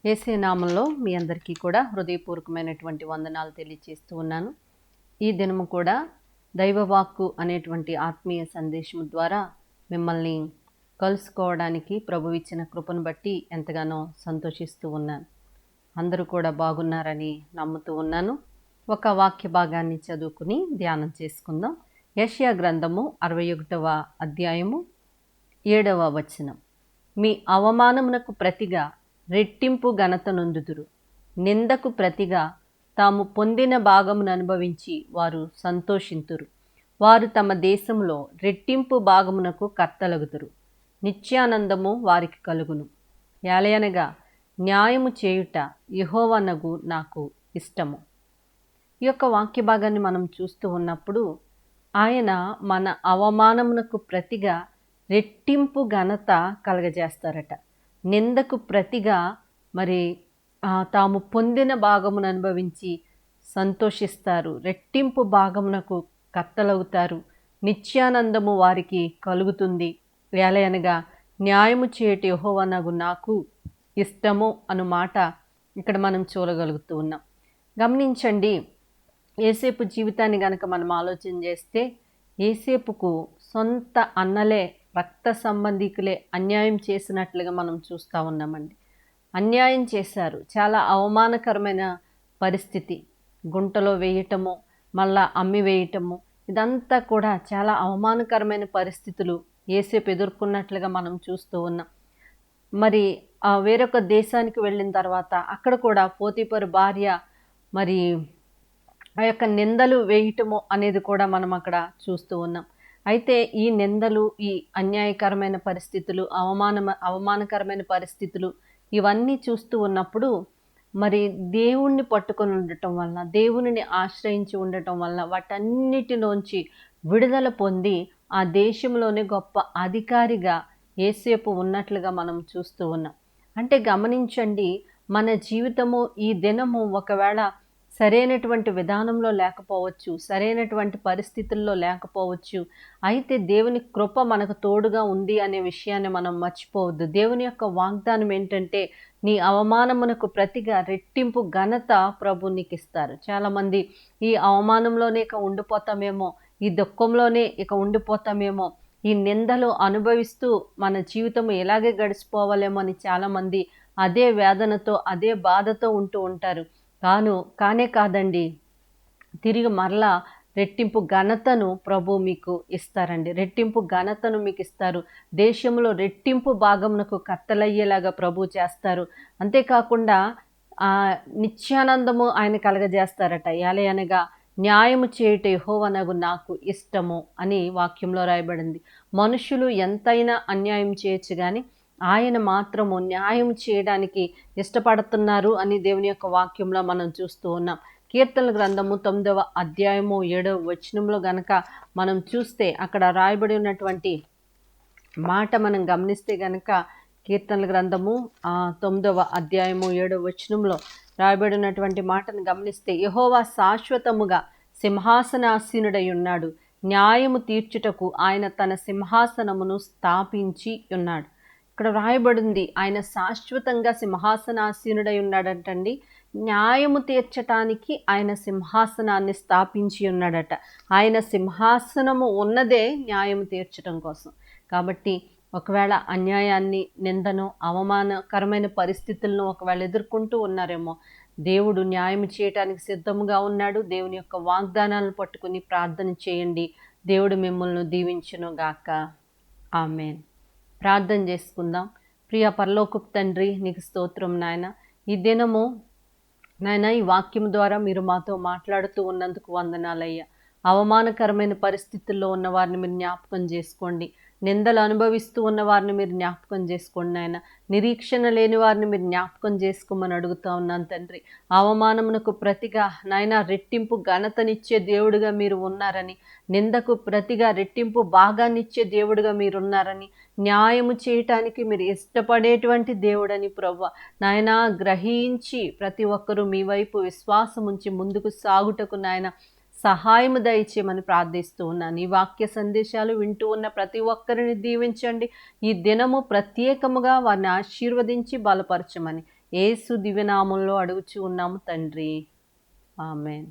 యేసే నామంలో మీ అందరికీ కూడా హృదయపూర్వకమైనటువంటి వందనాలు తెలియజేస్తూ ఉన్నాను. ఈ దినము కూడా దైవవాక్కు అనేటువంటి ఆత్మీయ సందేశం ద్వారా మిమ్మల్ని కలుసుకోవడానికి ప్రభు ఇచ్చిన కృపను బట్టి ఎంతగానో సంతోషిస్తూ ఉన్నాను. అందరూ కూడా బాగున్నారని నమ్ముతూ ఉన్నాను. ఒక వాక్య భాగాన్ని చదువుకుని ధ్యానం చేసుకుందాం. యెషయా గ్రంథము 61వ అధ్యాయము 7వ వచనం. మీ అవమానమునకు ప్రతిగా రెట్టింపు ఘనత నొందుదురు. నిందకు ప్రతిగా తాము పొందిన భాగమును అనుభవించి వారు సంతోషింతురు. వారు తమ దేశంలో రెట్టింపు భాగమునకు కర్తలగుదురు. నిత్యానందము వారికి కలుగును. యాలయనగా న్యాయము చేయుట యెహోవానగు నాకు ఇష్టము. ఈ యొక్క వాక్య భాగాన్ని మనం చూస్తూ ఉన్నప్పుడు ఆయన మన అవమానమునకు ప్రతిగా రెట్టింపు ఘనత కలగజేస్తారట. నిందకు ప్రతిగా మరి తాము పొందిన భాగమును అనుభవించి సంతోషిస్తారు. రెట్టింపు భాగమునకు కర్తలవుతారు. నిత్యానందము వారికి కలుగుతుంది. ఏలయనగా న్యాయము చేయటి యెహోవానగు నాకు ఇష్టము అను మాట ఇక్కడ మనం చూడగలుగుతూ ఉన్నాం. గమనించండి, యేసేపు జీవితాన్ని గనక మనం ఆలోచన చేస్తే యేసేపుకు సొంత అన్నలే రక్త సంబంధికులే అన్యాయం చేసినట్లుగా మనం చూస్తూ ఉన్నామండి. అన్యాయం చేశారు. చాలా అవమానకరమైన పరిస్థితి. గుంటలో వేయటము, మళ్ళా అమ్మి వేయటము, ఇదంతా కూడా చాలా అవమానకరమైన పరిస్థితులు యేసేపు ఎదుర్కొన్నట్లుగా మనం చూస్తూ ఉన్నాం. మరి వేరొక దేశానికి వెళ్ళిన తర్వాత అక్కడ కూడా పోతీఫరు భార్య మరి ఆ యొక్క నిందలు వేయటము అనేది కూడా మనం అక్కడ చూస్తూ ఉన్నాం. అయితే ఈ నిందలు, ఈ అన్యాయకరమైన పరిస్థితులు, అవమానకరమైన పరిస్థితులు ఇవన్నీ చూస్తూ ఉన్నప్పుడు మరి దేవుణ్ణి పట్టుకొని ఉండటం వలన, దేవునిని ఆశ్రయించి ఉండటం వలన వాటన్నిటిలోంచి విడుదల పొంది ఆ దేశంలోనే గొప్ప అధికారిగా యేసేపు ఉన్నట్లుగా మనం చూస్తూ ఉన్నాం. అంటే గమనించండి, మన జీవితము ఈ దినము ఒకవేళ సరైనటువంటి విధానంలో లేకపోవచ్చు, సరైనటువంటి పరిస్థితుల్లో లేకపోవచ్చు. అయితే దేవుని కృప మనకు తోడుగా ఉంది అనే విషయాన్ని మనం మర్చిపోవద్దు. దేవుని యొక్క వాగ్దానం ఏంటంటే, నీ అవమానమునకు ప్రతిగా రెట్టింపు ఘనత ప్రభు నీకు ఇస్తారు. చాలామంది ఈ అవమానంలోనే ఇక ఉండిపోతామేమో, ఈ దుఃఖంలోనే ఇక ఉండిపోతామేమో, ఈ నిందలు అనుభవిస్తూ మన జీవితం ఇలాగే గడిచిపోవాలేమో అని చాలామంది అదే వేదనతో, అదే బాధతో ఉంటూ ఉంటారు. కానే కాదండి, తిరిగి మరలా రెట్టింపు ఘనతను ప్రభు మీకు ఇస్తారండి. రెట్టింపు ఘనతను మీకు ఇస్తారు. దేశంలో రెట్టింపు భాగమునకు కర్తలయ్యేలాగా ప్రభు చేస్తారు. అంతేకాకుండా నిత్యానందము ఆయన కలగజేస్తారట. ఏలయనగా న్యాయము చేయుట యెహోవానగు నాకు ఇష్టము అని వాక్యంలో రాయబడింది. మనుషులు ఎంతైనా అన్యాయం చేయొచ్చు కానీ ఆయన మాత్రము న్యాయం చేయడానికి ఇష్టపడుతున్నారు అని దేవుని యొక్క వాక్యంలో మనం చూస్తూ ఉన్నాం. కీర్తనల గ్రంథము 9వ అధ్యాయము 7వ వచనంలో గనక మనం చూస్తే అక్కడ రాయబడి ఉన్నటువంటి మాట మనం గమనిస్తే గనక కీర్తనల గ్రంథము 9వ అధ్యాయము 7వ వచనంలో రాయబడి ఉన్నటువంటి మాటను గమనిస్తే, యెహోవా శాశ్వతముగా సింహాసనాసీనుడై ఉన్నాడు. న్యాయము తీర్చుటకు ఆయన తన సింహాసనమును స్థాపించి ఉన్నాడు. ఇక్కడ రాయబడింది ఆయన శాశ్వతంగా సింహాసనాసీనుడై ఉన్నాడంటండి. న్యాయము తీర్చటానికి ఆయన సింహాసనాన్ని స్థాపించి ఉన్నాడట. ఆయన సింహాసనము ఉన్నదే న్యాయము తీర్చడం కోసం. కాబట్టి ఒకవేళ అన్యాయాన్ని, నిందను, అవమానకరమైన పరిస్థితులను ఒకవేళ ఎదుర్కొంటూ ఉన్నారేమో, దేవుడు న్యాయం చేయటానికి సిద్ధంగా ఉన్నాడు. దేవుని యొక్క వాగ్దానాలను పట్టుకుని ప్రార్థన చేయండి. దేవుడు మిమ్మల్ని దీవించును గాక. ఆమేన్. ప్రార్థన చేసుకుందాం. ప్రియ పరలోకపు తండ్రి, నీకు స్తోత్రం నాయన. ఈ దినము నాయన ఈ వాక్యం ద్వారా మీరు మాతో మాట్లాడుతూ ఉన్నందుకు వందనాలయ్యా. అవమానకరమైన పరిస్థితుల్లో ఉన్న వారిని మీరు జ్ఞాపకం చేసుకోండి. నిందలు అనుభవిస్తూ ఉన్న వారిని మీరు జ్ఞాపకం చేసుకోండి నాయన. నిరీక్షణ లేని వారిని మీరు జ్ఞాపకం చేసుకోమని అడుగుతా ఉన్నాను తండ్రి. అవమానమునకు ప్రతిగా నాయన రెట్టింపు ఘనతనిచ్చే దేవుడిగా మీరు ఉన్నారని, నిందకు ప్రతిగా రెట్టింపు భాగాన్నిచ్చే దేవుడిగా మీరున్నారని, న్యాయము చేయటానికి మీరు ఇష్టపడేటువంటి దేవుడని ప్రభువా నాయన గ్రహించి ప్రతి ఒక్కరూ మీ వైపు విశ్వాసం ఉంచి ముందుకు సాగుటకు నాయన సహాయము దయచేయమని ప్రార్థిస్తూ ఉన్నాను. ఈ వాక్య సందేశాలు వింటూ ఉన్న ప్రతి ఒక్కరిని దీవించండి. ఈ దినము ప్రత్యేకముగా వారిని ఆశీర్వదించి బలపరచమని యేసు దివ్యనామంలో అడుగుచూ ఉన్నాము తండ్రి. ఆమెన్.